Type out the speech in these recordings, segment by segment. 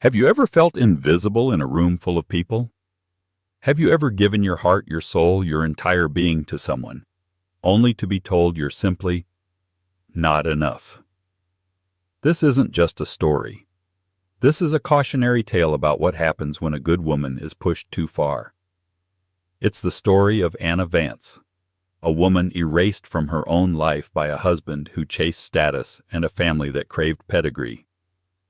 Have you ever felt invisible in a room full of people? Have you ever given your heart, your soul, your entire being to someone, only to be told you're simply not enough? This isn't just a story. This is a cautionary tale about what happens when a good woman is pushed too far. It's the story of Anna Vance, a woman erased from her own life by a husband who chased status and a family that craved pedigree.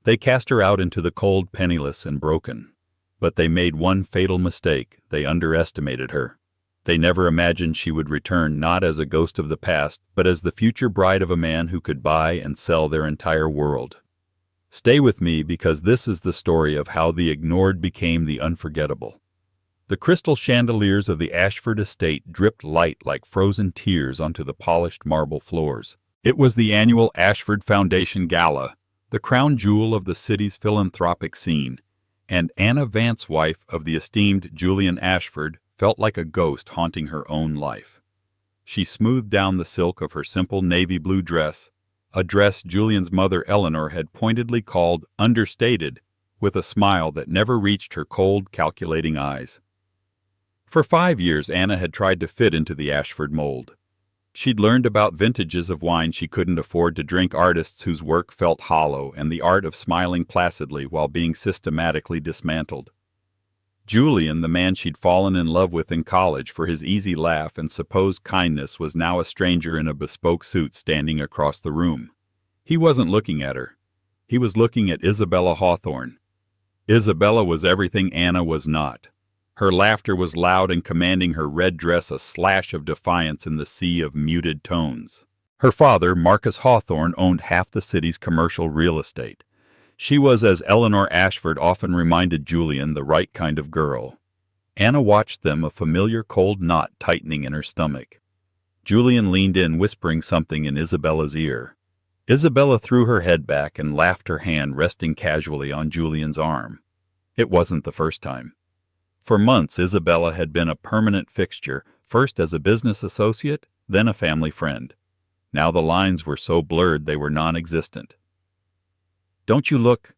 They cast her out into the cold, penniless, and broken. But they made one fatal mistake. They underestimated her. They never imagined she would return not as a ghost of the past, but as the future bride of a man who could buy and sell their entire world. Stay with me, because this is the story of how the ignored became the unforgettable. The crystal chandeliers of the Ashford estate dripped light like frozen tears onto the polished marble floors. It was the annual Ashford Foundation Gala, the crown jewel of the city's philanthropic scene, and Anna Vance, wife of the esteemed Julian Ashford, felt like a ghost haunting her own life. She smoothed down the silk of her simple navy blue dress, a dress Julian's mother Eleanor had pointedly called understated, with a smile that never reached her cold, calculating eyes. For 5 years Anna had tried to fit into the Ashford mold. She'd learned about vintages of wine she couldn't afford to drink, artists whose work felt hollow, and the art of smiling placidly while being systematically dismantled. Julian, the man she'd fallen in love with in college for his easy laugh and supposed kindness, was now a stranger in a bespoke suit standing across the room. He wasn't looking at her. He was looking at Isabella Hawthorne. Isabella was everything Anna was not. Her laughter was loud and commanding, her red dress a slash of defiance in the sea of muted tones. Her father, Marcus Hawthorne, owned half the city's commercial real estate. She was, as Eleanor Ashford often reminded Julian, the right kind of girl. Anna watched them, a familiar cold knot tightening in her stomach. Julian leaned in, whispering something in Isabella's ear. Isabella threw her head back and laughed, her hand resting casually on Julian's arm. It wasn't the first time. For months, Isabella had been a permanent fixture, first as a business associate, then a family friend. Now the lines were so blurred they were non-existent. "Don't you look—"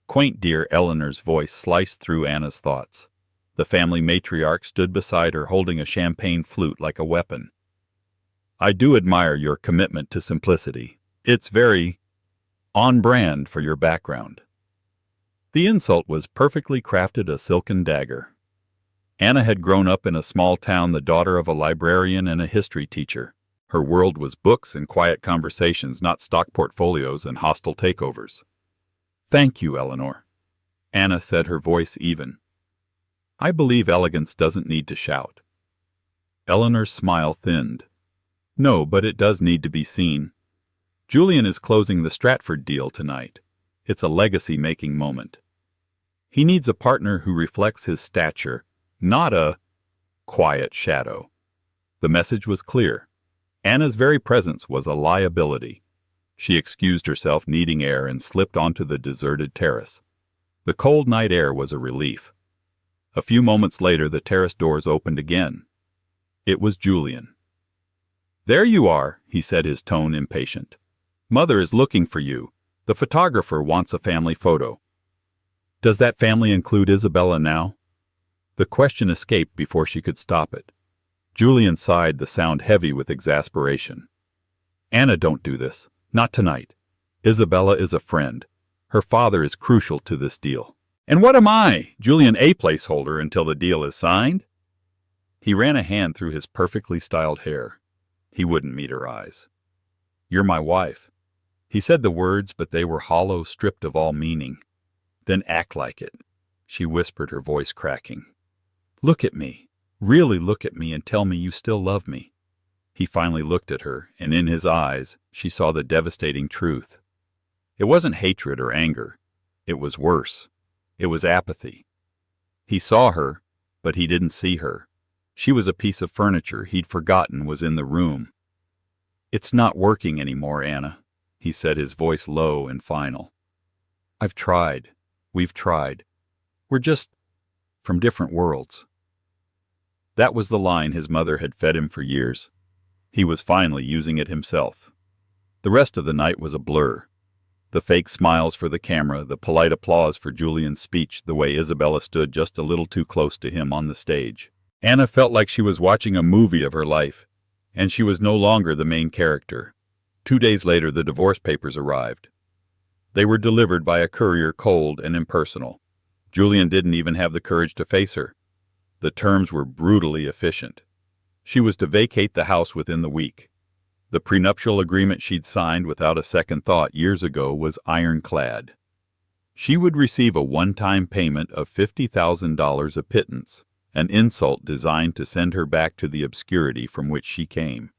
Quaint dear Eleanor's voice sliced through Anna's thoughts. The family matriarch stood beside her, holding a champagne flute like a weapon. "I do admire your commitment to simplicity. It's very on brand for your background." The insult was perfectly crafted, a silken dagger. Anna had grown up in a small town, the daughter of a librarian and a history teacher. Her world was books and quiet conversations, not stock portfolios and hostile takeovers. "Thank you, Eleanor," Anna said, her voice even. "I believe elegance doesn't need to shout." Eleanor's smile thinned. "No, but it does need to be seen. Julian is closing the Stratford deal tonight. It's a legacy-making moment. He needs a partner who reflects his stature, not a quiet shadow." The message was clear. Anna's very presence was a liability. She excused herself, needing air, and slipped onto the deserted terrace. The cold night air was a relief. A few moments later, the terrace doors opened again. It was Julian. "There you are," he said, his tone impatient. "Mother is looking for you. The photographer wants a family photo." "Does that family include Isabella now?" The question escaped before she could stop it. Julian sighed, the sound heavy with exasperation. "Anna, don't do this. Not tonight. Isabella is a friend. Her father is crucial to this deal." "And what am I? Julian, a placeholder until the deal is signed?" He ran a hand through his perfectly styled hair. He wouldn't meet her eyes. "You're my wife." He said the words, but they were hollow, stripped of all meaning. "Then act like it," she whispered, her voice cracking. "Look at me. Really look at me and tell me you still love me." He finally looked at her, and in his eyes she saw the devastating truth. It wasn't hatred or anger. It was worse. It was apathy. He saw her, but he didn't see her. She was a piece of furniture he'd forgotten was in the room. "It's not working anymore, Anna," he said, his voice low and final. "I've tried. We've tried. We're just from different worlds." That was the line his mother had fed him for years. He was finally using it himself. The rest of the night was a blur. The fake smiles for the camera, the polite applause for Julian's speech, the way Isabella stood just a little too close to him on the stage. Anna felt like she was watching a movie of her life, and she was no longer the main character. 2 days later, the divorce papers arrived. They were delivered by a courier, cold and impersonal. Julian didn't even have the courage to face her. The terms were brutally efficient. She was to vacate the house within the week. The prenuptial agreement she'd signed without a second thought years ago was ironclad. She would receive a one-time payment of $50,000 a pittance, an insult designed to send her back to the obscurity from which she came.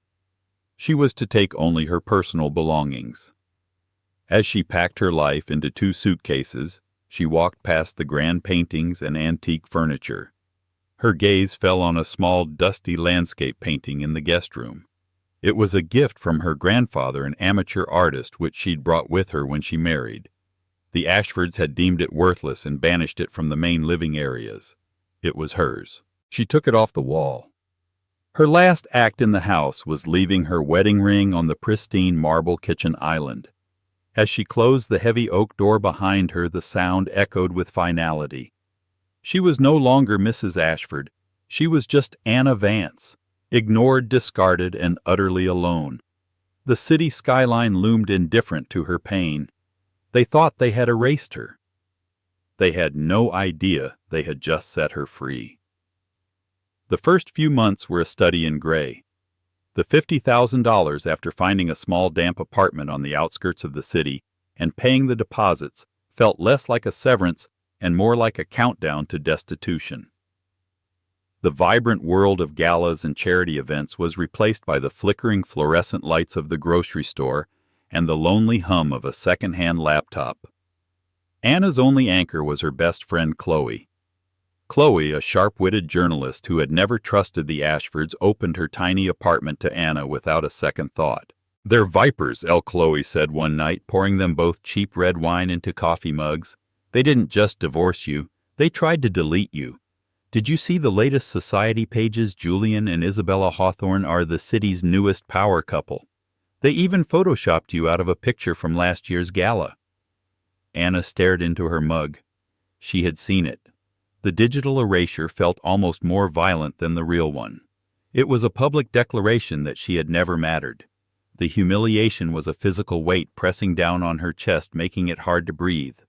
She was to take only her personal belongings. As she packed her life into 2 suitcases, she walked past the grand paintings and antique furniture. Her gaze fell on a small, dusty landscape painting in the guest room. It was a gift from her grandfather, an amateur artist, which she'd brought with her when she married. The Ashfords had deemed it worthless and banished it from the main living areas. It was hers. She took it off the wall. Her last act in the house was leaving her wedding ring on the pristine marble kitchen island. As she closed the heavy oak door behind her, the sound echoed with finality. She was no longer Mrs. Ashford. She was just Anna Vance, ignored, discarded, and utterly alone. The city skyline loomed indifferent to her pain. They thought they had erased her. They had no idea they had just set her free. The first few months were a study in gray. The $50,000 after finding a small damp apartment on the outskirts of the city and paying the deposits felt less like a severance and more like a countdown to destitution. The vibrant world of galas and charity events was replaced by the flickering fluorescent lights of the grocery store and the lonely hum of a second-hand laptop. Anna's only anchor was her best friend Chloe. Chloe, a sharp-witted journalist who had never trusted the Ashfords, opened her tiny apartment to Anna without a second thought. "They're vipers," Chloe said one night, pouring them both cheap red wine into coffee mugs. "They didn't just divorce you, they tried to delete you. Did you see the latest society pages? Julian and Isabella Hawthorne are the city's newest power couple. They even photoshopped you out of a picture from last year's gala." Anna stared into her mug. She had seen it. The digital erasure felt almost more violent than the real one. It was a public declaration that she had never mattered. The humiliation was a physical weight pressing down on her chest, making it hard to breathe.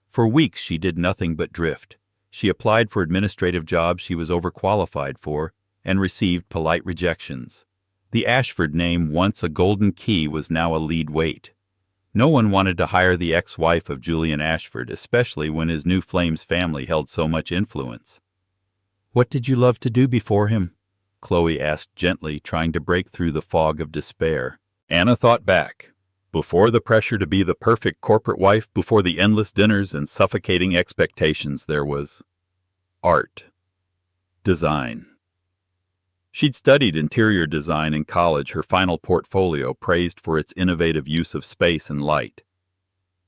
For weeks she did nothing but drift. She applied for administrative jobs she was overqualified for and received polite rejections. The Ashford name, once a golden key, was now a lead weight. No one wanted to hire the ex-wife of Julian Ashford, especially when his new Flames family held so much influence. "What did you love to do before him?" Chloe asked gently, trying to break through the fog of despair. Anna thought back. Before the pressure to be the perfect corporate wife, before the endless dinners and suffocating expectations, there was art. Design. She'd studied interior design in college, her final portfolio praised for its innovative use of space and light.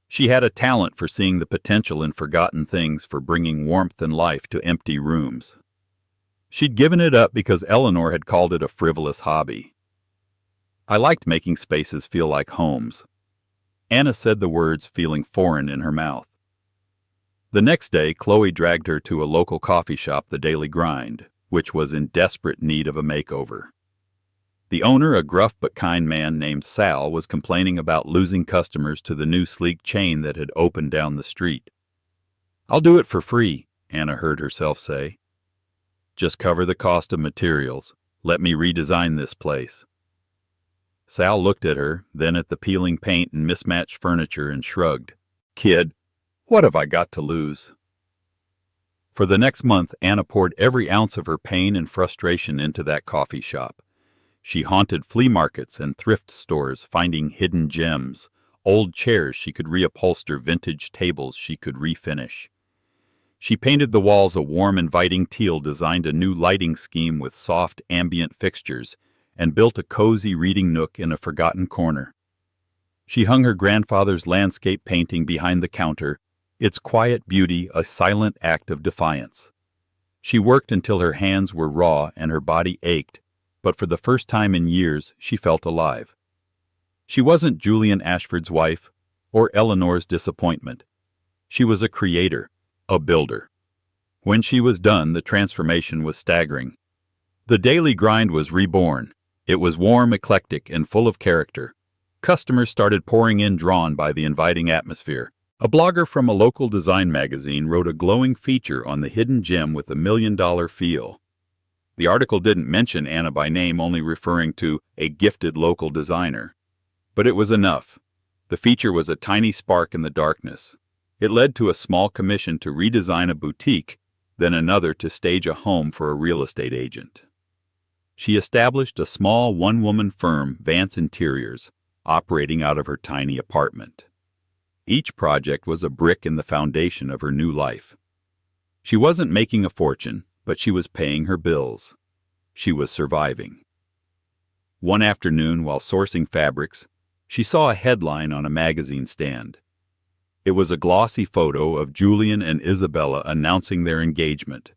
She had a talent for seeing the potential in forgotten things, for bringing warmth and life to empty rooms. She'd given it up because Eleanor had called it a frivolous hobby. "I liked making spaces feel like homes." Anna said the words, feeling foreign in her mouth. The next day, Chloe dragged her to a local coffee shop, The Daily Grind, which was in desperate need of a makeover. The owner, a gruff but kind man named Sal, was complaining about losing customers to the new sleek chain that had opened down the street. "I'll do it for free," Anna heard herself say. "Just cover the cost of materials. Let me redesign this place." Sal looked at her, then at the peeling paint and mismatched furniture, and shrugged. "Kid, what have I got to lose?" For the next month, Anna poured every ounce of her pain and frustration into that coffee shop. She haunted flea markets and thrift stores, finding hidden gems, old chairs she could reupholster, vintage tables she could refinish. She painted the walls a warm, inviting teal, designed a new lighting scheme with soft, ambient fixtures, and built a cozy reading nook in a forgotten corner. She hung her grandfather's landscape painting behind the counter, its quiet beauty a silent act of defiance. She worked until her hands were raw and her body ached, but for the first time in years she felt alive. She wasn't Julian Ashford's wife, or Eleanor's disappointment. She was a creator, a builder. When she was done, the transformation was staggering. The daily grind was reborn. It was warm, eclectic, and full of character. Customers started pouring in, drawn by the inviting atmosphere. A blogger from a local design magazine wrote a glowing feature on the hidden gem with $1 million feel. The article didn't mention Anna by name, only referring to a gifted local designer. But it was enough. The feature was a tiny spark in the darkness. It led to a small commission to redesign a boutique, then another to stage a home for a real estate agent. She established a small one-woman firm, Vance Interiors, operating out of her tiny apartment. Each project was a brick in the foundation of her new life. She wasn't making a fortune, but she was paying her bills. She was surviving. One afternoon, while sourcing fabrics, she saw a headline on a magazine stand. It was a glossy photo of Julian and Isabella announcing their engagement.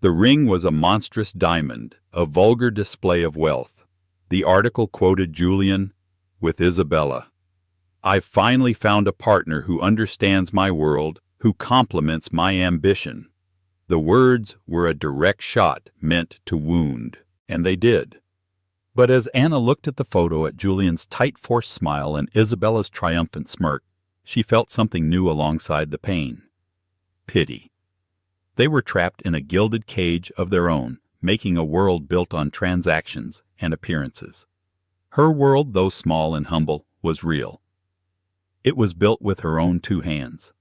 The ring was a monstrous diamond, a vulgar display of wealth. The article quoted Julian, with Isabella, "I've finally found a partner who understands my world, who complements my ambition." The words were a direct shot meant to wound, and they did. But as Anna looked at the photo, at Julian's tight, forced smile and Isabella's triumphant smirk, she felt something new alongside the pain. Pity. They were trapped in a gilded cage of their own, making a world built on transactions and appearances. Her world, though small and humble, was real. It was built with her own 2 hands.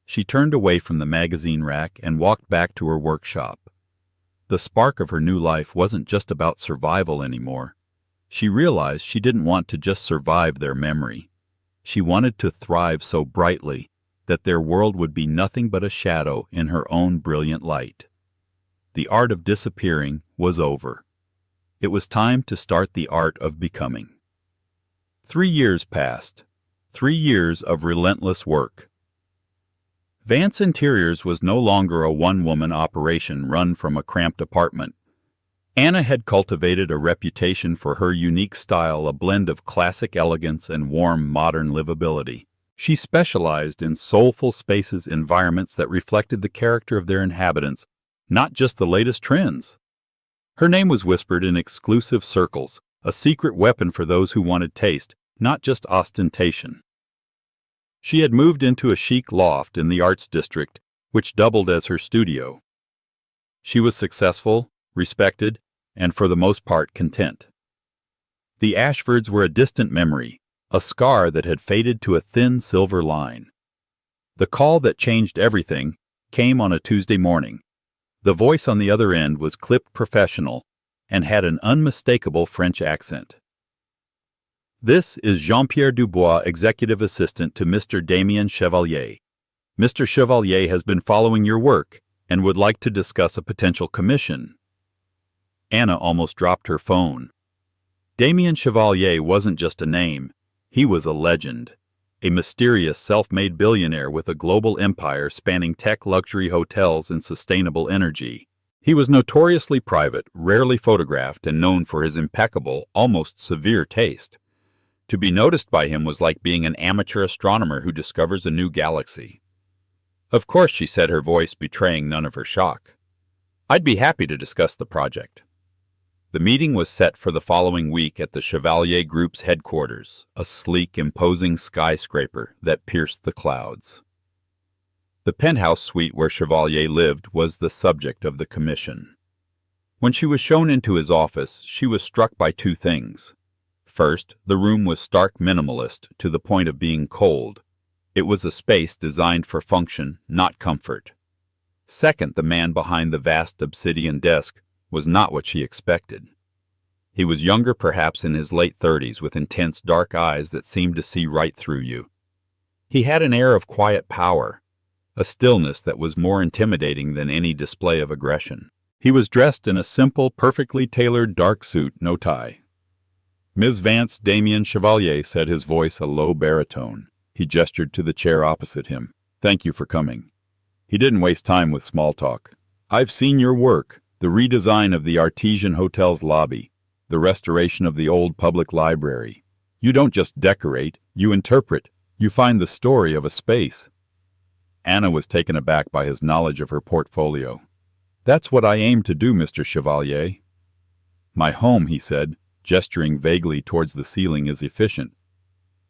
She turned away from the magazine rack and walked back to her workshop. The spark of her new life wasn't just about survival anymore. She realized she didn't want to just survive their memory. She wanted to thrive so brightly that their world would be nothing but a shadow in her own brilliant light. The art of disappearing was over. It was time to start the art of becoming. 3 years passed. 3 years of relentless work. Vance Interiors was no longer a one-woman operation run from a cramped apartment. Anna had cultivated a reputation for her unique style, a blend of classic elegance and warm modern livability. She specialized in soulful spaces, environments that reflected the character of their inhabitants, not just the latest trends. Her name was whispered in exclusive circles, a secret weapon for those who wanted taste, not just ostentation. She had moved into a chic loft in the Arts District, which doubled as her studio. She was successful, respected, and for the most part content. The Ashfords were a distant memory, a scar that had faded to a thin silver line. The call that changed everything came on a Tuesday morning. The voice on the other end was clipped professional and had an unmistakable French accent. "This is Jean-Pierre Dubois, executive assistant to Mr. Damian Chevalier. Mr. Chevalier has been following your work and would like to discuss a potential commission." Anna almost dropped her phone. Damian Chevalier wasn't just a name. He was a legend. A mysterious self-made billionaire with a global empire spanning tech, luxury hotels, and sustainable energy. He was notoriously private, rarely photographed, and known for his impeccable, almost severe taste. To be noticed by him was like being an amateur astronomer who discovers a new galaxy. "Of course," she said, her voice betraying none of her shock. "I'd be happy to discuss the project." The meeting was set for the following week at the Chevalier Group's headquarters, a sleek, imposing skyscraper that pierced the clouds. The penthouse suite where Chevalier lived was the subject of the commission. When she was shown into his office, she was struck by 2 things. First, the room was stark minimalist to the point of being cold. It was a space designed for function, not comfort. Second, the man behind the vast obsidian desk was not what she expected. He was younger, perhaps in his late 30s, with intense dark eyes that seemed to see right through you. He had an air of quiet power, a stillness that was more intimidating than any display of aggression. He was dressed in a simple, perfectly tailored dark suit, no tie. "Ms. Vance, Damian Chevalier," said, his voice a low baritone. He gestured to the chair opposite him. "Thank you for coming." He didn't waste time with small talk. "I've seen your work, the redesign of the Artesian Hotel's lobby, the restoration of the old public library. You don't just decorate, you interpret. You find the story of a space. Anna was taken aback by his knowledge of her portfolio. That's what I aim to do, Mr. Chevalier. My home, he said, gesturing vaguely towards the ceiling, is efficient.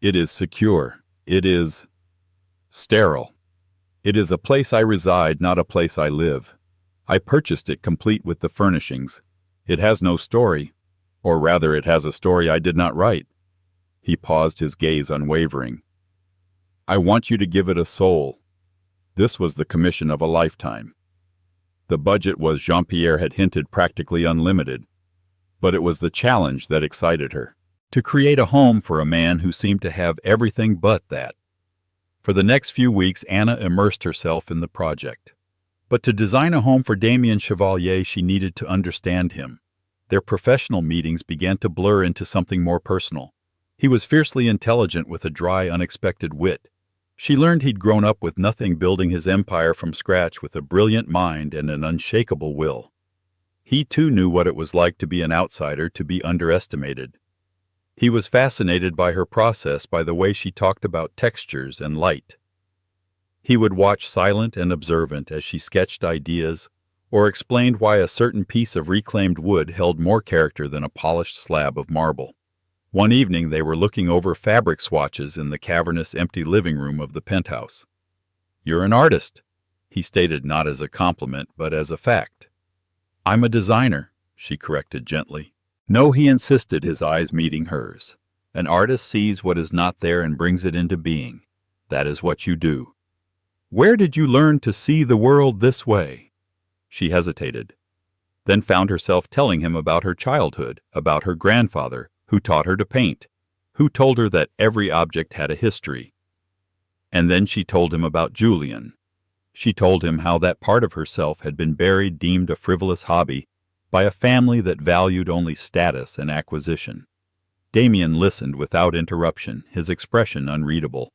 It is secure. It is sterile. It is a place I reside, not a place I live. I purchased it complete with the furnishings. It has no story, or rather it has a story I did not write. He paused, his gaze unwavering. I want you to give it a soul. This was the commission of a lifetime. The budget was, Jean-Pierre had hinted, practically unlimited. But it was the challenge that excited her. To create a home for a man who seemed to have everything but that. For the next few weeks, Anna immersed herself in the project. But to design a home for Damian Chevalier, she needed to understand him. Their professional meetings began to blur into something more personal. He was fiercely intelligent with a dry, unexpected wit. She learned he'd grown up with nothing, building his empire from scratch with a brilliant mind and an unshakable will. He too knew what it was like to be an outsider, to be underestimated. He was fascinated by her process, by the way she talked about textures and light. He would watch silent and observant as she sketched ideas or explained why a certain piece of reclaimed wood held more character than a polished slab of marble. One evening they were looking over fabric swatches in the cavernous, empty living room of the penthouse. "You're an artist," he stated, not as a compliment but as a fact. "I'm a designer," she corrected gently. "No," he insisted, his eyes meeting hers. "An artist sees what is not there and brings it into being. That is what you do." "Where did you learn to see the world this way?" She hesitated, then found herself telling him about her childhood, about her grandfather, who taught her to paint, who told her that every object had a history. And then she told him about Julian. She told him how that part of herself had been buried, deemed a frivolous hobby, by a family that valued only status and acquisition. Damian listened without interruption, his expression unreadable.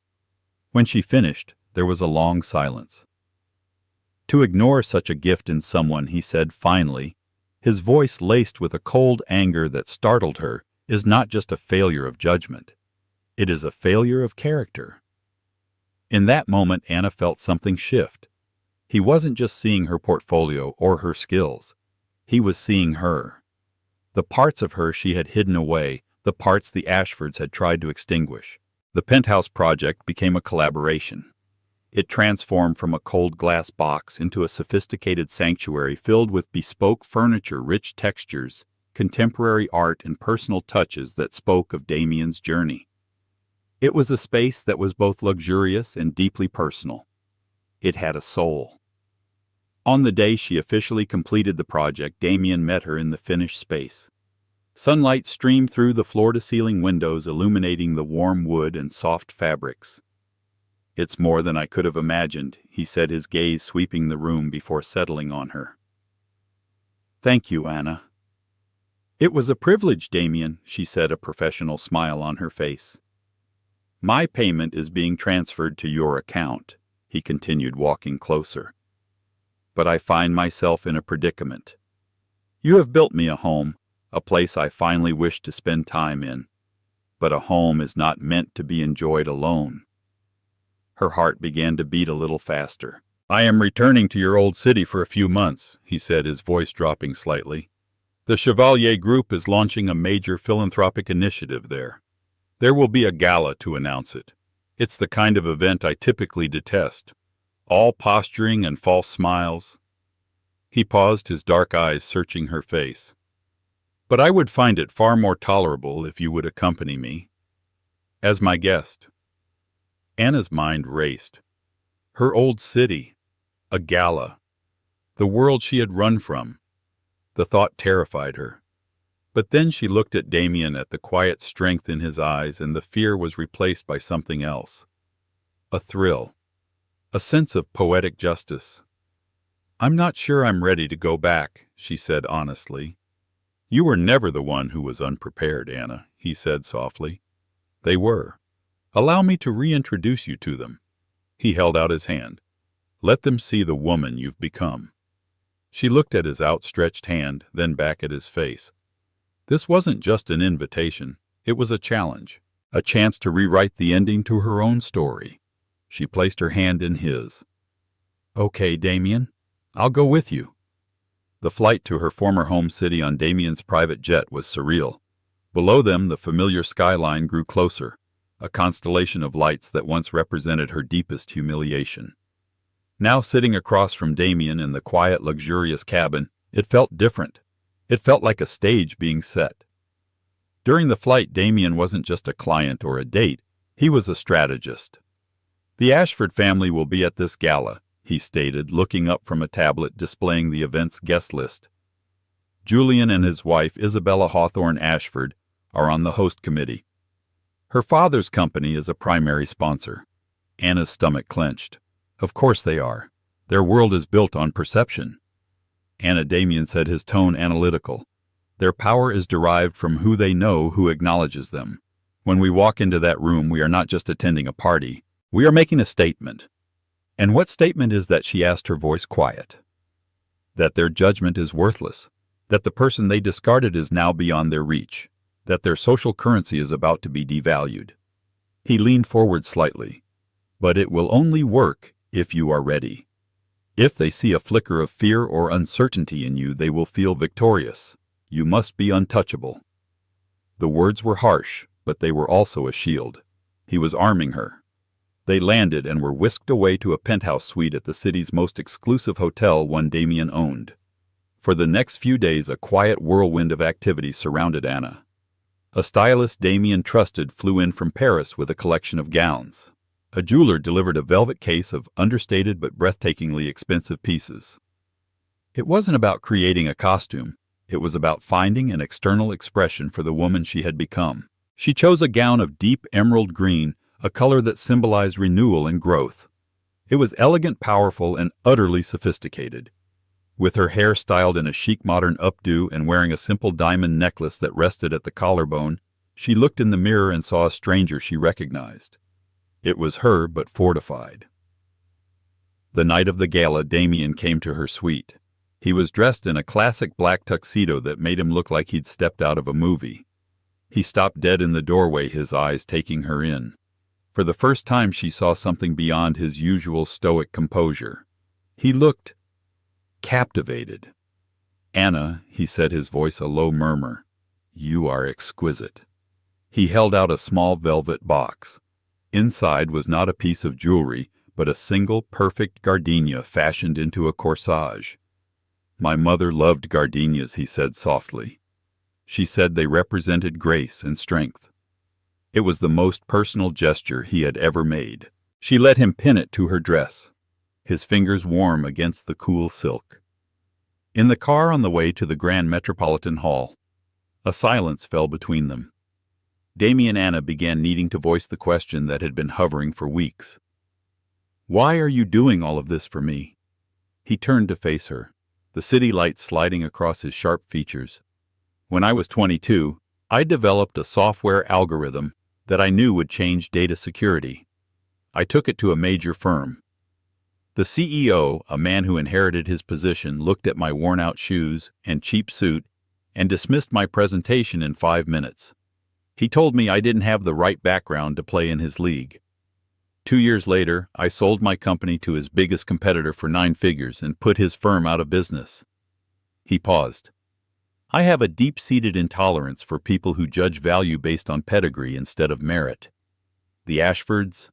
When she finished, there was a long silence. "To ignore such a gift in someone," he said finally, his voice laced with a cold anger that startled her, "is not just a failure of judgment. It is a failure of character." In that moment, Anna felt something shift. He wasn't just seeing her portfolio or her skills. He was seeing her. The parts of her she had hidden away, the parts the Ashfords had tried to extinguish. The penthouse project became a collaboration. It transformed from a cold glass box into a sophisticated sanctuary filled with bespoke furniture, rich textures, contemporary art, and personal touches that spoke of Damian's journey. It was a space that was both luxurious and deeply personal. It had a soul. On the day she officially completed the project, Damian met her in the finished space. Sunlight streamed through the floor-to-ceiling windows, illuminating the warm wood and soft fabrics. "It's more than I could have imagined," he said, his gaze sweeping the room before settling on her. "Thank you, Anna." "It was a privilege, Damian," she said, a professional smile on her face. "My payment is being transferred to your account," he continued, walking closer. "But I find myself in a predicament. You have built me a home, a place I finally wish to spend time in. But a home is not meant to be enjoyed alone." Her heart began to beat a little faster. "I am returning to your old city for a few months," he said, his voice dropping slightly. "The Chevalier Group is launching a major philanthropic initiative there. There will be a gala to announce it. It's the kind of event I typically detest. All posturing and false smiles." He paused, his dark eyes searching her face. "But I would find it far more tolerable if you would accompany me. As my guest." Anna's mind raced. Her old city. A gala. The world she had run from. The thought terrified her. But then she looked at Damian, at the quiet strength in his eyes, and the fear was replaced by something else. A thrill. A sense of poetic justice. "I'm not sure I'm ready to go back," she said honestly. "You were never the one who was unprepared, Anna," he said softly. "They were. Allow me to reintroduce you to them." He held out his hand. "Let them see the woman you've become." She looked at his outstretched hand, then back at his face. This wasn't just an invitation, it was a challenge. a chance to rewrite the ending to her own story. She placed her hand in his. "Okay, Damian, I'll go with you." The flight to her former home city on Damian's private jet was surreal. Below them, the familiar skyline grew closer, a constellation of lights that once represented her deepest humiliation. Now sitting across from Damian in the quiet, luxurious cabin, it felt different. It felt like a stage being set. During the flight, Damian wasn't just a client or a date, he was a strategist. "The Ashford family will be at this gala," he stated, looking up from a tablet displaying the event's guest list. Julian and his wife, Isabella Hawthorne Ashford, are on the host committee. Her father's company is a primary sponsor. Anna's stomach clenched. Of course they are. Their world is built on perception. Anna, Damian said, his tone analytical. Their power is derived from who they know, who acknowledges them. When we walk into that room, we are not just attending a party. We are making a statement. "And what statement is that?" she asked, her voice quiet. That their judgment is worthless. That the person they discarded is now beyond their reach. That their social currency is about to be devalued. He leaned forward slightly. "But it will only work if you are ready. If they see a flicker of fear or uncertainty in you, they will feel victorious. You must be untouchable." The words were harsh, but they were also a shield. He was arming her. They landed and were whisked away to a penthouse suite at the city's most exclusive hotel, one Damian owned. For the next few days, a quiet whirlwind of activity surrounded Anna. A stylist Damian trusted flew in from Paris with a collection of gowns. A jeweler delivered a velvet case of understated but breathtakingly expensive pieces. It wasn't about creating a costume. It was about finding an external expression for the woman she had become. She chose a gown of deep emerald green, a color that symbolized renewal and growth. It was elegant, powerful, and utterly sophisticated. With her hair styled in a chic modern updo and wearing a simple diamond necklace that rested at the collarbone, she looked in the mirror and saw a stranger she recognized. It was her, but fortified. The night of the gala, Damian came to her suite. He was dressed in a classic black tuxedo that made him look like he'd stepped out of a movie. He stopped dead in the doorway, his eyes taking her in. For the first time, she saw something beyond his usual stoic composure. He looked captivated. "Anna," he said, his voice a low murmur, "you are exquisite." He held out a small velvet box. Inside was not a piece of jewelry, but a single perfect gardenia fashioned into a corsage. "My mother loved gardenias," he said softly. She said they represented grace and strength. It was the most personal gesture he had ever made. She let him pin it to her dress, his fingers warm against the cool silk. In the car on the way to the Grand Metropolitan Hall, a silence fell between them. Damian and Anna began needing to voice the question that had been hovering for weeks. "Why are you doing all of this for me?" He turned to face her, the city lights sliding across his sharp features. "When I was 22, I developed a software algorithm that I knew would change data security. I took it to a major firm. The CEO, a man who inherited his position, looked at my worn-out shoes and cheap suit and dismissed my presentation in 5 minutes. He told me I didn't have the right background to play in his league. 2 years later, I sold my company to his biggest competitor for 9 figures and put his firm out of business." He paused. "I have a deep-seated intolerance for people who judge value based on pedigree instead of merit. The Ashfords,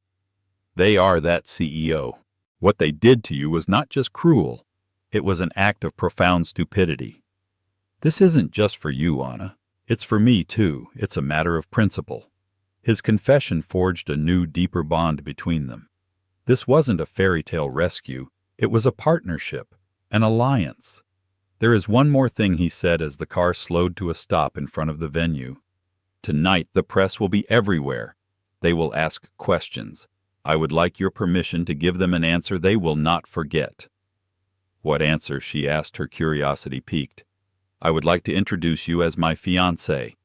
they are that CEO. What they did to you was not just cruel. It was an act of profound stupidity. This isn't just for you, Anna. It's for me, too. It's a matter of principle." His confession forged a new, deeper bond between them. This wasn't a fairy tale rescue. It was a partnership, an alliance. "There is one more thing," he said as the car slowed to a stop in front of the venue. "Tonight the press will be everywhere. They will ask questions. I would like your permission to give them an answer they will not forget." "What answer?" she asked, her curiosity piqued. "I would like to introduce you as my fiancé."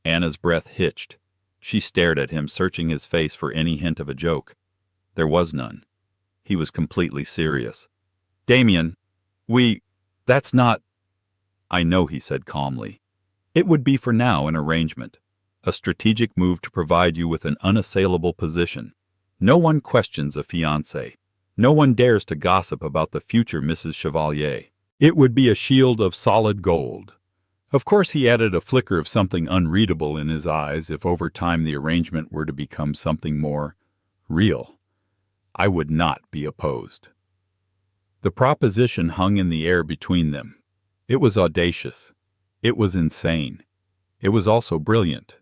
Anna's breath hitched. She stared at him, searching his face for any hint of a joke. There was none. He was completely serious. "Damian, that's not—" "I know," he said calmly. "It would be for now an arrangement. a strategic move to provide you with an unassailable position. No one questions a fiancé. No one dares to gossip about the future Mrs. Chevalier. It would be a shield of solid gold. Of course, he added a flicker of something unreadable in his eyes if over time the arrangement were to become something more real. I would not be opposed. The proposition hung in the air between them. It was audacious. It was insane. It was also brilliant.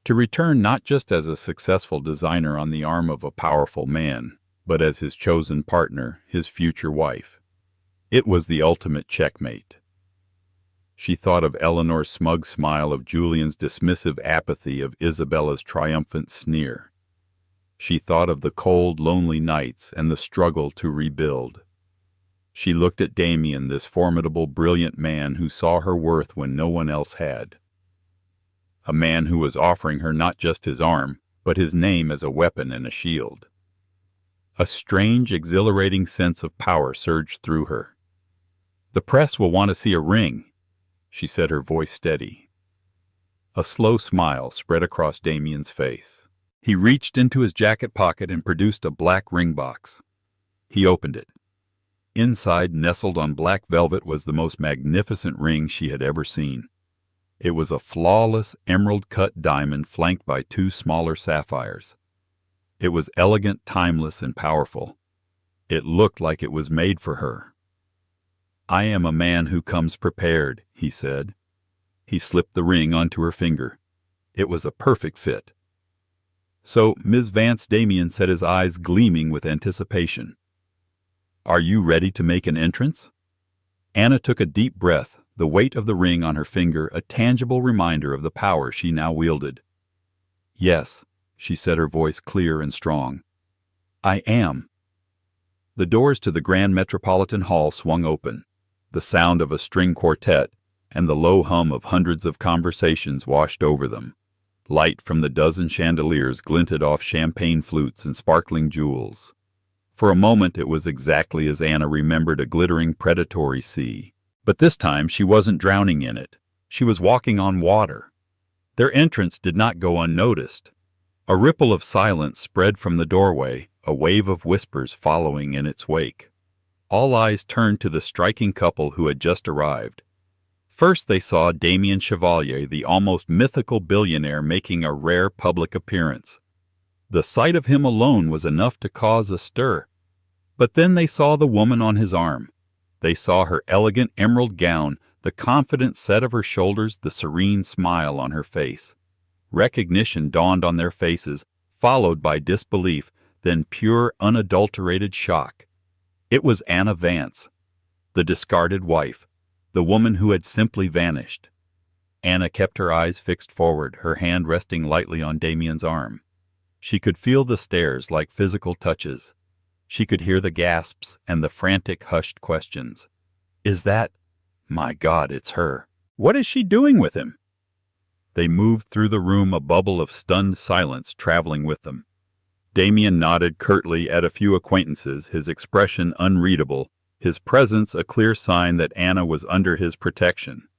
To return not just as a successful designer on the arm of a powerful man, but as his chosen partner, his future wife. It was the ultimate checkmate. She thought of Eleanor's smug smile, of Julian's dismissive apathy, of Isabella's triumphant sneer. She thought of the cold, lonely nights and the struggle to rebuild. She looked at Damian, this formidable, brilliant man who saw her worth when no one else had. A man who was offering her not just his arm, but his name as a weapon and a shield. A strange, exhilarating sense of power surged through her. "The press will want to see a ring," she said, her voice steady. A slow smile spread across Damian's face. He reached into his jacket pocket and produced a black ring box. He opened it. Inside, nestled on black velvet, was the most magnificent ring she had ever seen. It was a flawless emerald-cut diamond flanked by 2 smaller sapphires. It was elegant, timeless, and powerful. It looked like it was made for her. "I am a man who comes prepared," he said. He slipped the ring onto her finger. It was a perfect fit. "So, Ms. Vance," Damian said, his eyes gleaming with anticipation. "Are you ready to make an entrance?" Anna took a deep breath, the weight of the ring on her finger a tangible reminder of the power she now wielded. "Yes," she said, her voice clear and strong. "I am." The doors to the Grand Metropolitan Hall swung open. The sound of a string quartet and the low hum of hundreds of conversations washed over them. Light from the dozen chandeliers glinted off champagne flutes and sparkling jewels. For a moment it was exactly as Anna remembered, a glittering predatory sea. But this time she wasn't drowning in it. She was walking on water. Their entrance did not go unnoticed. A ripple of silence spread from the doorway, a wave of whispers following in its wake. All eyes turned to the striking couple who had just arrived. First they saw Damian Chevalier, the almost mythical billionaire, making a rare public appearance. The sight of him alone was enough to cause a stir. But then they saw the woman on his arm. They saw her elegant emerald gown, the confident set of her shoulders, the serene smile on her face. Recognition dawned on their faces, followed by disbelief, then pure, unadulterated shock. It was Anna Vance, the discarded wife, the woman who had simply vanished. Anna kept her eyes fixed forward, her hand resting lightly on Damian's arm. She could feel the stares like physical touches. She could hear the gasps and the frantic, hushed questions. "Is that? My God, it's her. What is she doing with him?" They moved through the room, a bubble of stunned silence traveling with them. Damian nodded curtly at a few acquaintances, his expression unreadable, his presence a clear sign that Anna was under his protection.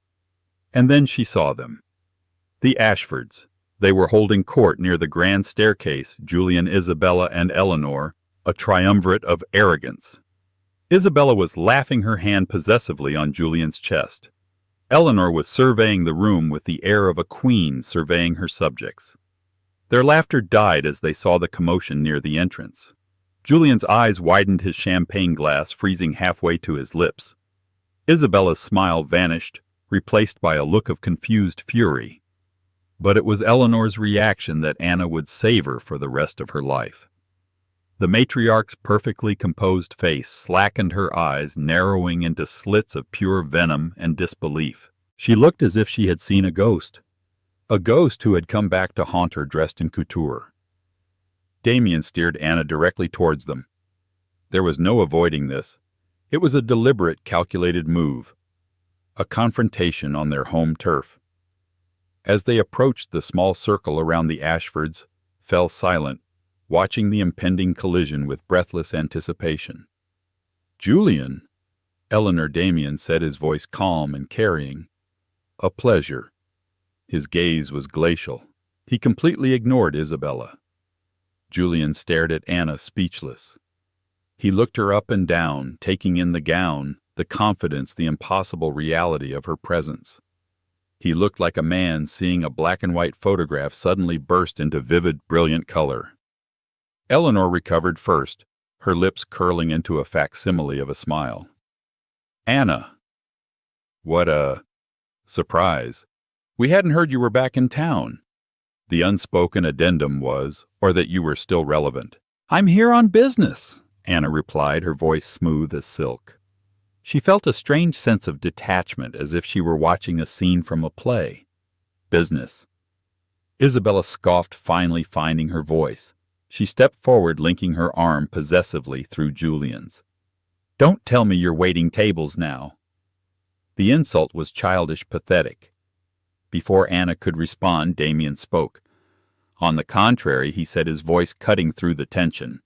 And then she saw them. The Ashfords. They were holding court near the grand staircase, Julian, Isabella, and Eleanor, a triumvirate of arrogance. Isabella was laughing her hand possessively on Julian's chest. Eleanor was surveying the room with the air of a queen surveying her subjects. Their laughter died as they saw the commotion near the entrance. Julian's eyes widened, his champagne glass freezing halfway to his lips. Isabella's smile vanished, replaced by a look of confused fury. But it was Eleanor's reaction that Anna would savor for the rest of her life. The matriarch's perfectly composed face slackened, her eyes narrowing into slits of pure venom and disbelief. She looked as if she had seen a ghost who had come back to haunt her dressed in couture. Damian steered Anna directly towards them. There was no avoiding this. It was a deliberate, calculated move, a confrontation on their home turf. As they approached, the small circle around the Ashfords fell silent, watching the impending collision with breathless anticipation. "Julian," Eleanor, Damian said, his voice calm and carrying. "A pleasure." His gaze was glacial. He completely ignored Isabella. Julian stared at Anna, speechless. He looked her up and down, taking in the gown, the confidence, the impossible reality of her presence. He looked like a man seeing a black-and-white photograph suddenly burst into vivid, brilliant color. Eleanor recovered first, her lips curling into a facsimile of a smile. "Anna." "What a surprise. We hadn't heard you were back in town." The unspoken addendum was, or that you were still relevant. "I'm here on business," Anna replied, her voice smooth as silk. She felt a strange sense of detachment, as if she were watching a scene from a play. "Business." Isabella scoffed, finally finding her voice. She stepped forward, linking her arm possessively through Julian's. "Don't tell me you're waiting tables now." The insult was childish, pathetic. Before Anna could respond, Damian spoke. "On the contrary," he said, his voice cutting through the tension.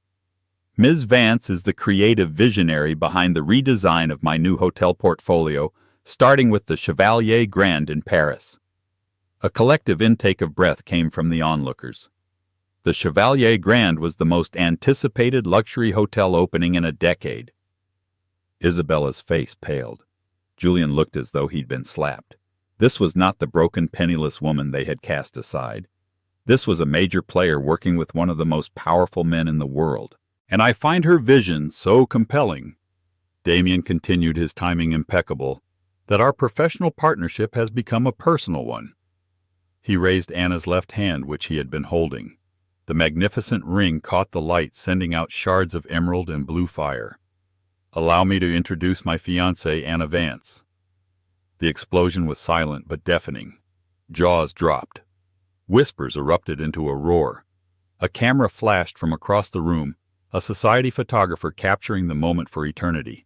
"Ms. Vance is the creative visionary behind the redesign of my new hotel portfolio, starting with the Chevalier Grand in Paris." A collective intake of breath came from the onlookers. The Chevalier Grand was the most anticipated luxury hotel opening in a decade. Isabella's face paled. Julian looked as though he'd been slapped. This was not the broken, penniless woman they had cast aside. This was a major player working with one of the most powerful men in the world. "And I find her vision so compelling," Damian continued, his timing impeccable, "that our professional partnership has become a personal one." He raised Anna's left hand, which he had been holding. The magnificent ring caught the light, sending out shards of emerald and blue fire. "Allow me to introduce my fiancée, Anna Vance." The explosion was silent but deafening. Jaws dropped. Whispers erupted into a roar. A camera flashed from across the room, a society photographer capturing the moment for eternity.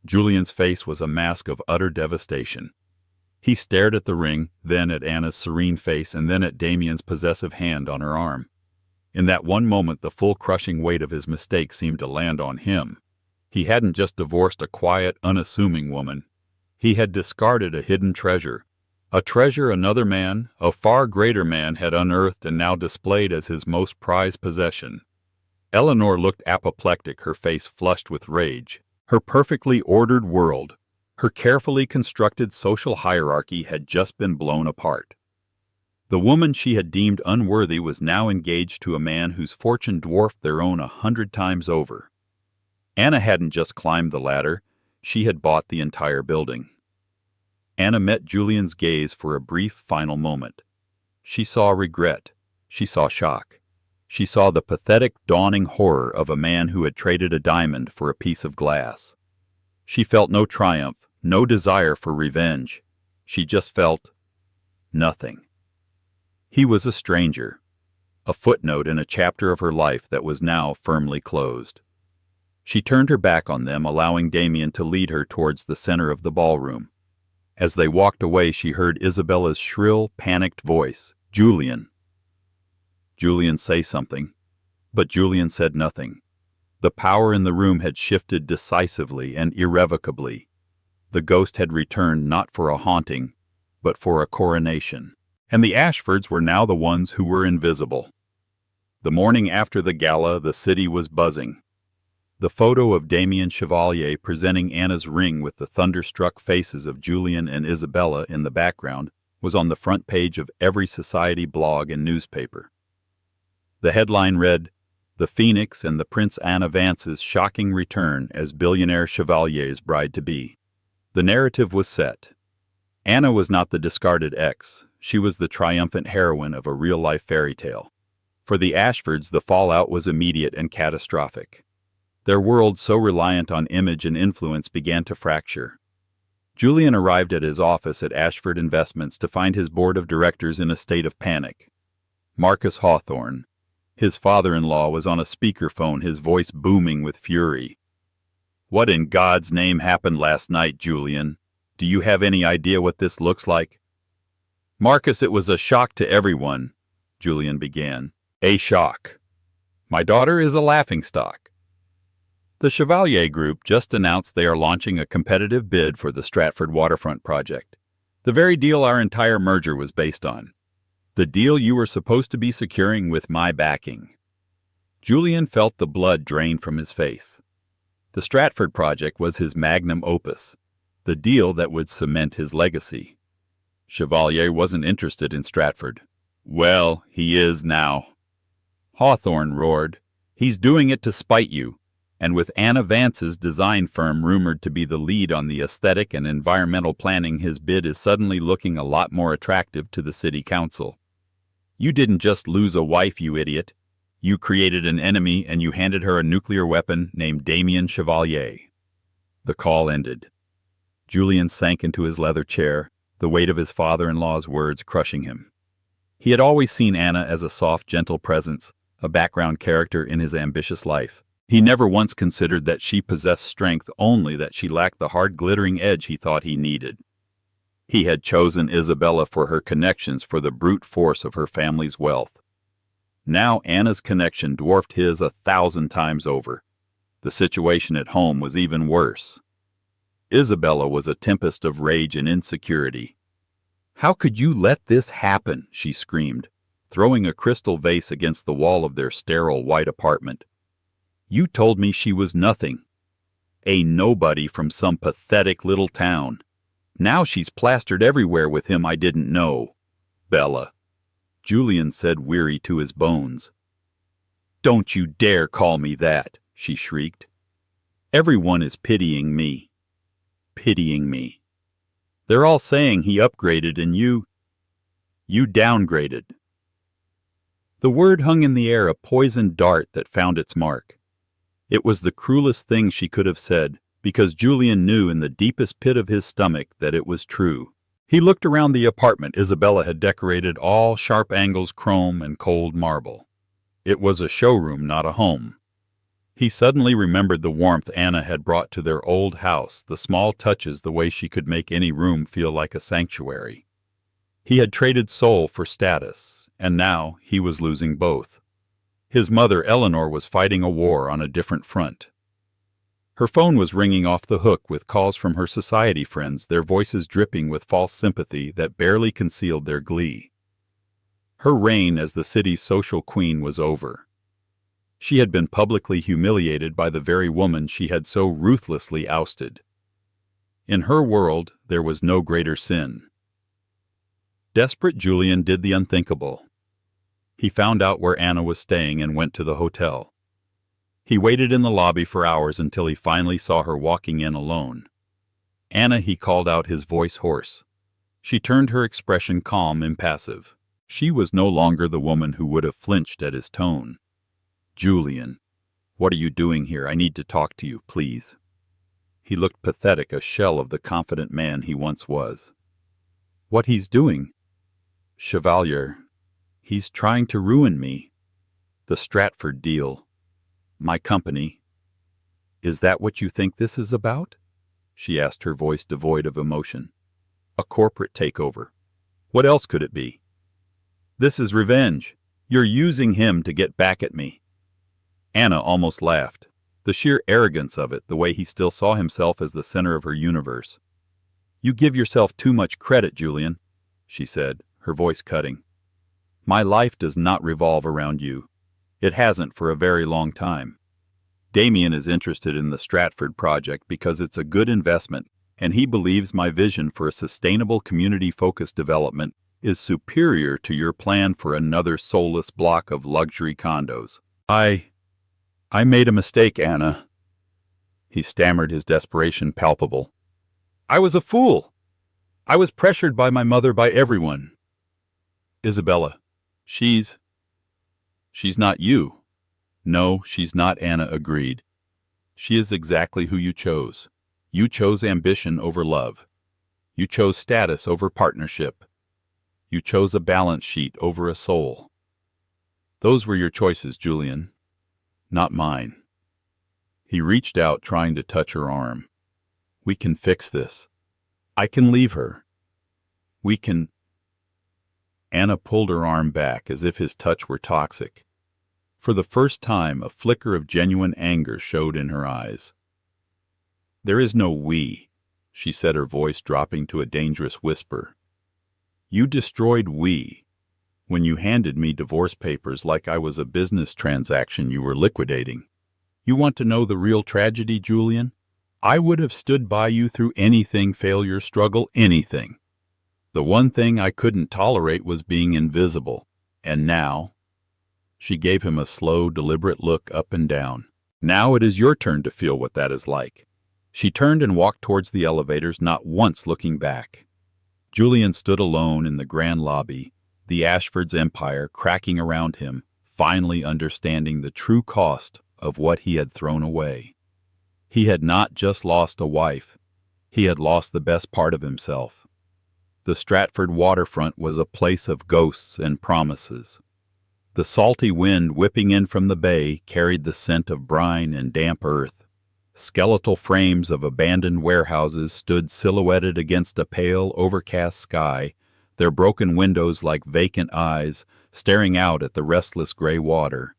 Julian's face was a mask of utter devastation. He stared at the ring, then at Anna's serene face, and then at Damian's possessive hand on her arm. In that one moment, the full crushing weight of his mistake seemed to land on him. He hadn't just divorced a quiet, unassuming woman. He had discarded a hidden treasure. A treasure another man, a far greater man, had unearthed and now displayed as his most prized possession. Eleanor looked apoplectic, her face flushed with rage. Her perfectly ordered world, her carefully constructed social hierarchy had just been blown apart. The woman she had deemed unworthy was now engaged to a man whose fortune dwarfed their own 100 times over. Anna hadn't just climbed the ladder, she had bought the entire building. Anna met Julian's gaze for a brief final moment. She saw regret. She saw shock. She saw the pathetic, dawning horror of a man who had traded a diamond for a piece of glass. She felt no triumph, no desire for revenge. She just felt nothing. He was a stranger, a footnote in a chapter of her life that was now firmly closed. She turned her back on them, allowing Damian to lead her towards the center of the ballroom. As they walked away, she heard Isabella's shrill, panicked voice, "Julian." Julian say something, but Julian said nothing. The power in the room had shifted decisively and irrevocably. The ghost had returned not for a haunting, but for a coronation. And the Ashfords were now the ones who were invisible. The morning after the gala, the city was buzzing. The photo of Damian Chevalier presenting Anna's ring with the thunderstruck faces of Julian and Isabella in the background was on the front page of every society blog and newspaper. The headline read, "The Phoenix and the Prince Anna Vance's shocking return as Billionaire Chevalier's bride-to-be." The narrative was set. Anna was not the discarded ex. She was the triumphant heroine of a real-life fairy tale. For the Ashfords, the fallout was immediate and catastrophic. Their world, so reliant on image and influence, began to fracture. Julian arrived at his office at Ashford Investments to find his board of directors in a state of panic. Marcus Hawthorne, his father-in-law, was on a speakerphone, his voice booming with fury. "What in God's name happened last night, Julian? Do you have any idea what this looks like?" "Marcus, it was a shock to everyone," Julian began. "A shock. My daughter is a laughingstock. The Chevalier Group just announced they are launching a competitive bid for the Stratford waterfront project. The very deal our entire merger was based on. The deal you were supposed to be securing with my backing. Julian felt the blood drain from his face. The Stratford project was his magnum opus, the deal that would cement his legacy. Chevalier wasn't interested in Stratford. Well, he is now. Hawthorne roared. He's doing it to spite you. And with Anna Vance's design firm rumored to be the lead on the aesthetic and environmental planning, his bid is suddenly looking a lot more attractive to the city council. You didn't just lose a wife, you idiot. You created an enemy and you handed her a nuclear weapon named Damian Chevalier. The call ended. Julian sank into his leather chair, the weight of his father-in-law's words crushing him. He had always seen Anna as a soft, gentle presence, a background character in his ambitious life. He never once considered that she possessed strength, only that she lacked the hard, glittering edge he thought he needed. He had chosen Isabella for her connections, for the brute force of her family's wealth. Now Anna's connection dwarfed his 1,000 times over. The situation at home was even worse. Isabella was a tempest of rage and insecurity. "How could you let this happen?" she screamed, throwing a crystal vase against the wall of their sterile white apartment. "You told me she was nothing. A nobody from some pathetic little town. Now she's plastered everywhere with him I didn't know. Bella," Julian said, weary to his bones. "Don't you dare call me that," she shrieked. "Everyone is pitying me. Pitying me. They're all saying he upgraded and you downgraded." The word hung in the air, a poisoned dart that found its mark. It was the cruelest thing she could have said, because Julian knew in the deepest pit of his stomach that it was true. He looked around the apartment Isabella had decorated, all sharp angles, chrome, and cold marble. It was a showroom, not a home. He suddenly remembered the warmth Anna had brought to their old house, the small touches, the way she could make any room feel like a sanctuary. He had traded soul for status, and now he was losing both. His mother, Eleanor, was fighting a war on a different front. Her phone was ringing off the hook with calls from her society friends, their voices dripping with false sympathy that barely concealed their glee. Her reign as the city's social queen was over. She had been publicly humiliated by the very woman she had so ruthlessly ousted. In her world, there was no greater sin. Desperate, Julian did the unthinkable. He found out where Anna was staying and went to the hotel. He waited in the lobby for hours until he finally saw her walking in alone. "Anna," he called out, his voice hoarse. She turned, her expression calm, impassive. She was no longer the woman who would have flinched at his tone. "Julian, what are you doing here? I need to talk to you, please." He looked pathetic, a shell of the confident man he once was. "What he's doing? Chevalier, he's trying to ruin me. The Stratford deal. My company. Is that what you think this is about?" she asked, her voice devoid of emotion. "A corporate takeover. What else could it be? This is revenge. You're using him to get back at me." Anna almost laughed. The sheer arrogance of it, the way he still saw himself as the center of her universe. "You give yourself too much credit, Julian," she said, her voice cutting. "My life does not revolve around you. It hasn't for a very long time. Damian is interested in the Stratford project because it's a good investment, and he believes my vision for a sustainable community-focused development is superior to your plan for another soulless block of luxury condos. I made a mistake, Anna." He stammered, his desperation palpable. "I was a fool. I was pressured by my mother, by everyone. Isabella, she's not you." "No, she's not," Anna agreed. "She is exactly who you chose. You chose ambition over love. You chose status over partnership. You chose a balance sheet over a soul. Those were your choices, Julian. Not mine." He reached out, trying to touch her arm. "We can fix this. I can leave her. We can—" Anna pulled her arm back as if his touch were toxic. For the first time, a flicker of genuine anger showed in her eyes. "There is no we," she said, her voice dropping to a dangerous whisper. You destroyed we when you handed me divorce papers like I was a business transaction you were liquidating. You want to know the real tragedy, Julian? I would have stood by you through anything, failure, struggle, anything. The one thing I couldn't tolerate was being invisible. And now, she gave him a slow, deliberate look up and down. Now it is your turn to feel what that is like. She turned and walked towards the elevators, not once looking back. Julian stood alone in the grand lobby, the Ashfords' empire cracking around him, finally understanding the true cost of what he had thrown away. He had not just lost a wife, he had lost the best part of himself. The Stratford waterfront was a place of ghosts and promises. The salty wind whipping in from the bay carried the scent of brine and damp earth. Skeletal frames of abandoned warehouses stood silhouetted against a pale, overcast sky, their broken windows like vacant eyes staring out at the restless gray water.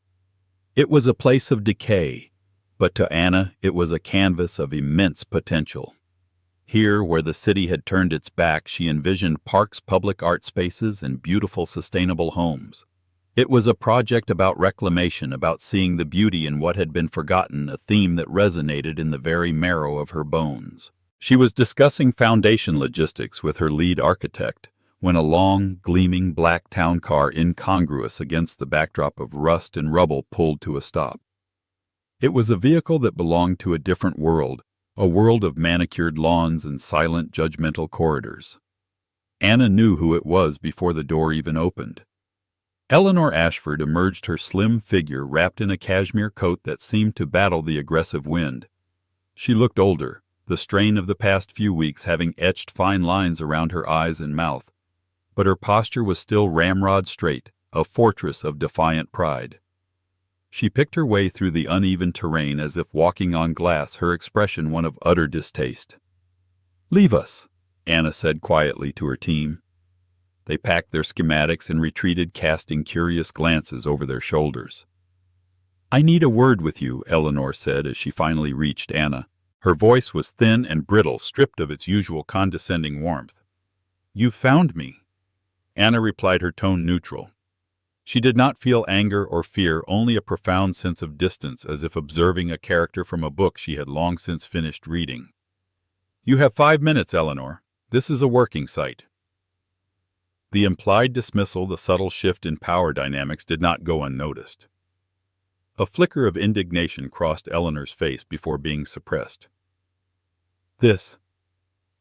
It was a place of decay, but to Anna it was a canvas of immense potential. Here, where the city had turned its back, she envisioned parks, public art spaces, and beautiful, sustainable homes. It was a project about reclamation, about seeing the beauty in what had been forgotten, a theme that resonated in the very marrow of her bones. She was discussing foundation logistics with her lead architect when a long, gleaming black town car, incongruous against the backdrop of rust and rubble, pulled to a stop. It was a vehicle that belonged to a different world, a world of manicured lawns and silent, judgmental corridors. Anna knew who it was before the door even opened. Eleanor Ashford emerged, her slim figure wrapped in a cashmere coat that seemed to battle the aggressive wind. She looked older, the strain of the past few weeks having etched fine lines around her eyes and mouth, but her posture was still ramrod straight, a fortress of defiant pride. She picked her way through the uneven terrain as if walking on glass, her expression one of utter distaste. "Leave us," Anna said quietly to her team. They packed their schematics and retreated, casting curious glances over their shoulders. "I need a word with you," Eleanor said as she finally reached Anna. Her voice was thin and brittle, stripped of its usual condescending warmth. "You found me," Anna replied, her tone neutral. She did not feel anger or fear, only a profound sense of distance, as if observing a character from a book she had long since finished reading. "You have 5 minutes, Eleanor. This is a working site." The implied dismissal, the subtle shift in power dynamics, did not go unnoticed. A flicker of indignation crossed Eleanor's face before being suppressed.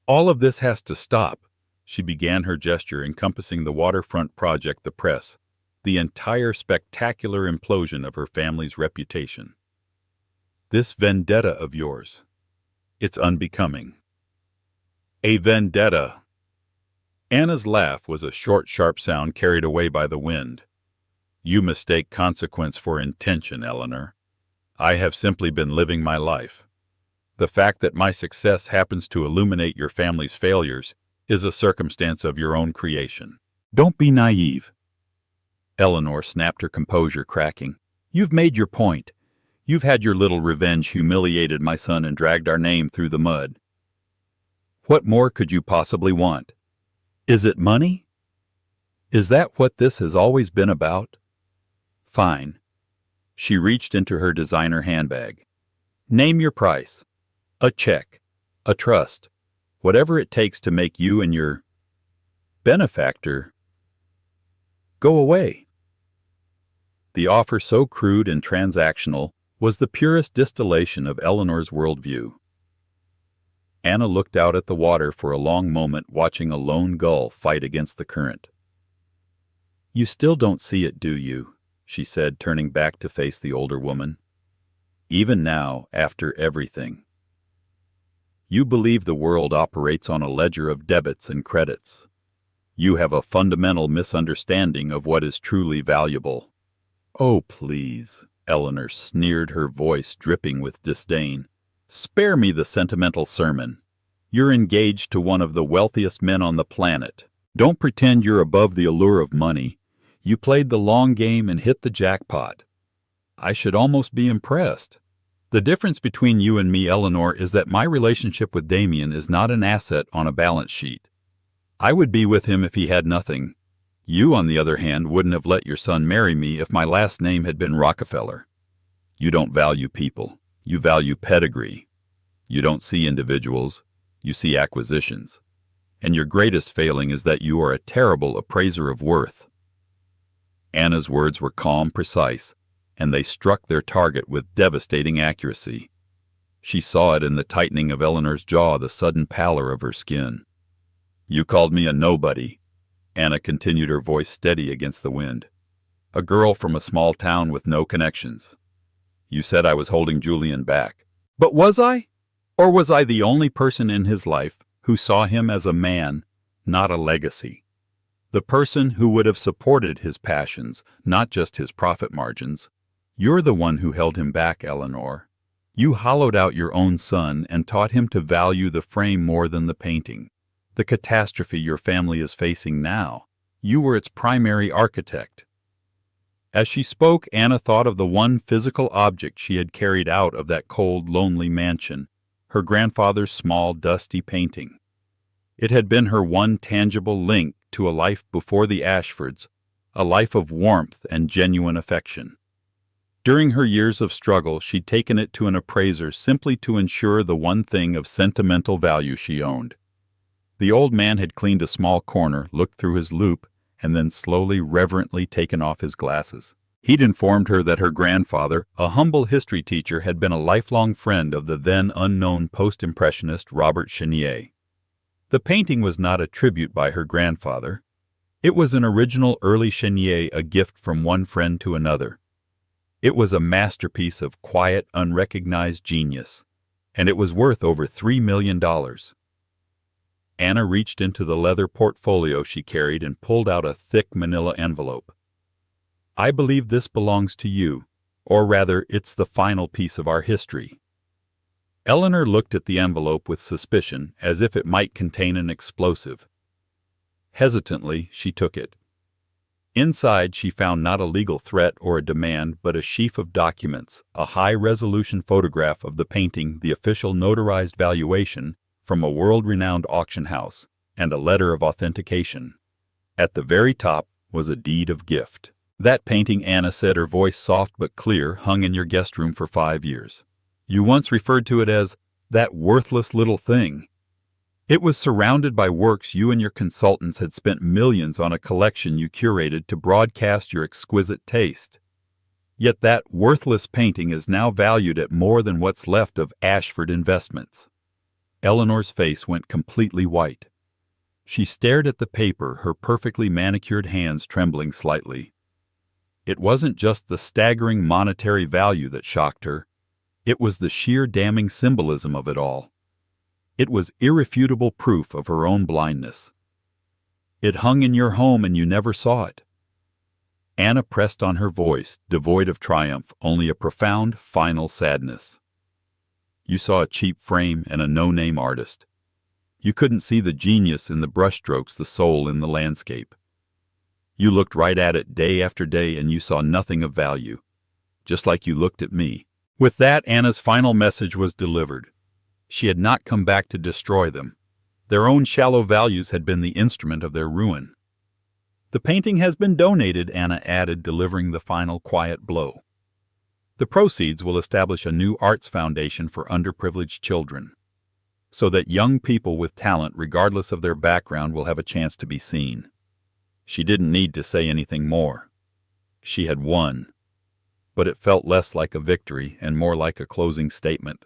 All of this has to stop," she began, her gesture encompassing the waterfront project, the press, the entire spectacular implosion of her family's reputation. "This vendetta of yours, it's unbecoming." "A vendetta." Anna's laugh was a short, sharp sound carried away by the wind. "You mistake consequence for intention, Eleanor. I have simply been living my life. The fact that my success happens to illuminate your family's failures is a circumstance of your own creation. Don't be naive." Eleanor snapped, her composure cracking. "You've made your point. You've had your little revenge, humiliated my son, and dragged our name through the mud. What more could you possibly want? Is it money? Is that what this has always been about? Fine." She reached into her designer handbag. "Name your price. A check. A trust. Whatever it takes to make you and your benefactor go away." The offer, so crude and transactional, was the purest distillation of Eleanor's worldview. Anna looked out at the water for a long moment, watching a lone gull fight against the current. "You still don't see it, do you?" she said, turning back to face the older woman. "Even now, after everything. You believe the world operates on a ledger of debits and credits. You have a fundamental misunderstanding of what is truly valuable." "Oh, please," Eleanor sneered, her voice dripping with disdain. "Spare me the sentimental sermon. You're engaged to one of the wealthiest men on the planet. Don't pretend you're above the allure of money. You played the long game and hit the jackpot. I should almost be impressed. The difference between you and me, Eleanor, is that my relationship with Damian is not an asset on a balance sheet. I would be with him if he had nothing. You, on the other hand, wouldn't have let your son marry me if my last name had been Rockefeller. You don't value people. You value pedigree. You don't see individuals. You see acquisitions. And your greatest failing is that you are a terrible appraiser of worth. Anna's words were calm, precise, and they struck their target with devastating accuracy. She saw it in the tightening of Eleanor's jaw, the sudden pallor of her skin. You called me a nobody, Anna continued, her voice steady against the wind. A girl from a small town with no connections. You said I was holding Julian back. But was I? Or was I the only person in his life who saw him as a man, not a legacy? The person who would have supported his passions, not just his profit margins. You're the one who held him back, Eleanor. You hollowed out your own son and taught him to value the frame more than the painting. The catastrophe your family is facing now, you were its primary architect. As she spoke, Anna thought of the one physical object she had carried out of that cold, lonely mansion, her grandfather's small, dusty painting. It had been her one tangible link to a life before the Ashfords, a life of warmth and genuine affection. During her years of struggle, she'd taken it to an appraiser simply to ensure the one thing of sentimental value she owned. The old man had cleaned a small corner, looked through his loupe, and then slowly, reverently taken off his glasses. He'd informed her that her grandfather, a humble history teacher, had been a lifelong friend of the then unknown post-impressionist Robert Chenier. The painting was not a tribute by her grandfather. It was an original early Chenier, a gift from one friend to another. It was a masterpiece of quiet, unrecognized genius, and it was worth over $3 million. Anna reached into the leather portfolio she carried and pulled out a thick manila envelope. I believe this belongs to you, or rather, it's the final piece of our history. Eleanor looked at the envelope with suspicion, as if it might contain an explosive. Hesitantly, she took it. Inside, she found not a legal threat or a demand, but a sheaf of documents, a high-resolution photograph of the painting, the official notarized valuation from a world-renowned auction house, and a letter of authentication. At the very top was a deed of gift. That painting, Anna said, her voice soft but clear, hung in your guest room for 5 years. You once referred to it as that worthless little thing. It was surrounded by works you and your consultants had spent millions on, a collection you curated to broadcast your exquisite taste. Yet that worthless painting is now valued at more than what's left of Ashford Investments. Eleanor's face went completely white. She stared at the paper, her perfectly manicured hands trembling slightly. It wasn't just the staggering monetary value that shocked her. It was the sheer damning symbolism of it all. It was irrefutable proof of her own blindness. It hung in your home and you never saw it. Anna pressed on her voice, devoid of triumph, only a profound, final sadness. You saw a cheap frame and a no-name artist. You couldn't see the genius in the brushstrokes, the soul in the landscape. You looked right at it day after day and you saw nothing of value, just like you looked at me. With that, Anna's final message was delivered. She had not come back to destroy them. Their own shallow values had been the instrument of their ruin. The painting has been donated, Anna added, delivering the final quiet blow. The proceeds will establish a new arts foundation for underprivileged children, so that young people with talent, regardless of their background, will have a chance to be seen. She didn't need to say anything more. She had won, but it felt less like a victory and more like a closing statement.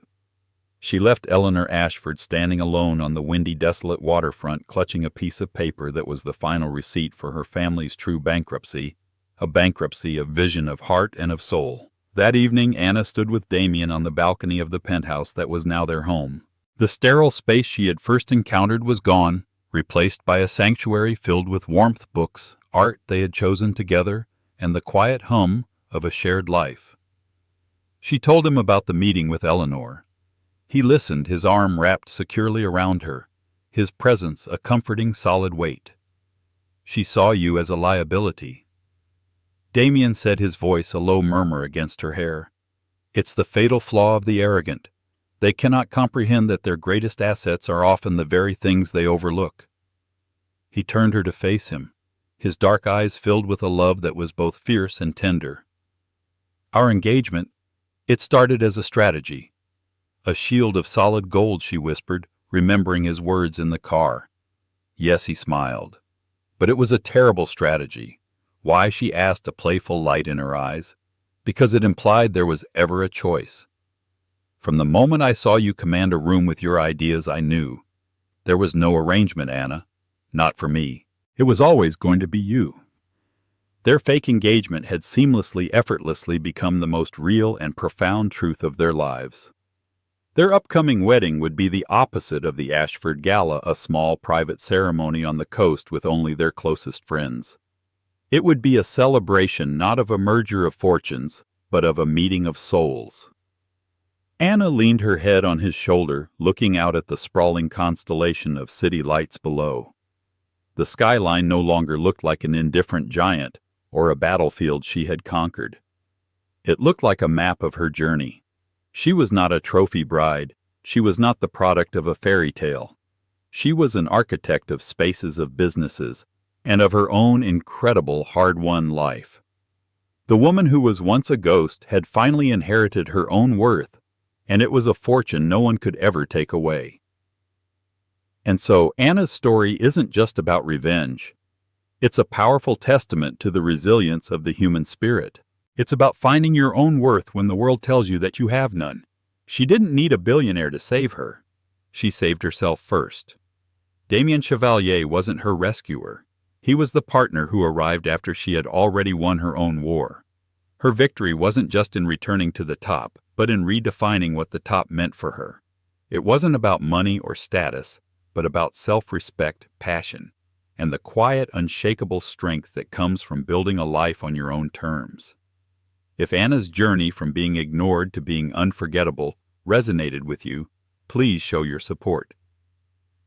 She left Eleanor Ashford standing alone on the windy, desolate waterfront, clutching a piece of paper that was the final receipt for her family's true bankruptcy, a bankruptcy of vision, of heart, and of soul. That evening, Anna stood with Damian on the balcony of the penthouse that was now their home. The sterile space she had first encountered was gone, replaced by a sanctuary filled with warmth, books, art they had chosen together, and the quiet hum of a shared life. She told him about the meeting with Eleanor. He listened, his arm wrapped securely around her, his presence a comforting, solid weight. She saw you as a liability. Damian said, his voice a low murmur against her hair. It's the fatal flaw of the arrogant. They cannot comprehend that their greatest assets are often the very things they overlook. He turned her to face him, his dark eyes filled with a love that was both fierce and tender. Our engagement, it started as a strategy. A shield of solid gold, she whispered, remembering his words in the car. Yes, he smiled. But it was a terrible strategy. Why, she asked, a playful light in her eyes. Because it implied there was ever a choice. From the moment I saw you command a room with your ideas, I knew. There was no arrangement, Anna. Not for me. It was always going to be you. Their fake engagement had seamlessly, effortlessly become the most real and profound truth of their lives. Their upcoming wedding would be the opposite of the Ashford Gala, a small private ceremony on the coast with only their closest friends. It would be a celebration not of a merger of fortunes, but of a meeting of souls. Anna leaned her head on his shoulder, looking out at the sprawling constellation of city lights below. The skyline no longer looked like an indifferent giant or a battlefield she had conquered. It looked like a map of her journey. She was not a trophy bride. She was not the product of a fairy tale. She was an architect of spaces, of businesses, and of her own incredible hard-won life. The woman who was once a ghost had finally inherited her own worth, and it was a fortune no one could ever take away. And so Anna's story isn't just about revenge. It's a powerful testament to the resilience of the human spirit. It's about finding your own worth when the world tells you that you have none. She didn't need a billionaire to save her. She saved herself first. Damian Chevalier wasn't her rescuer. He was the partner who arrived after she had already won her own war. Her victory wasn't just in returning to the top, but in redefining what the top meant for her. It wasn't about money or status, but about self-respect, passion, and the quiet, unshakable strength that comes from building a life on your own terms. If Anna's journey from being ignored to being unforgettable resonated with you, please show your support.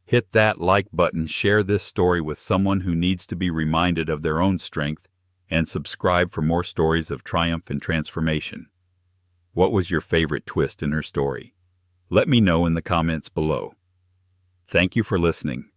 Hit that like button, share this story with someone who needs to be reminded of their own strength, and subscribe for more stories of triumph and transformation. What was your favorite twist in her story? Let me know in the comments below. Thank you for listening.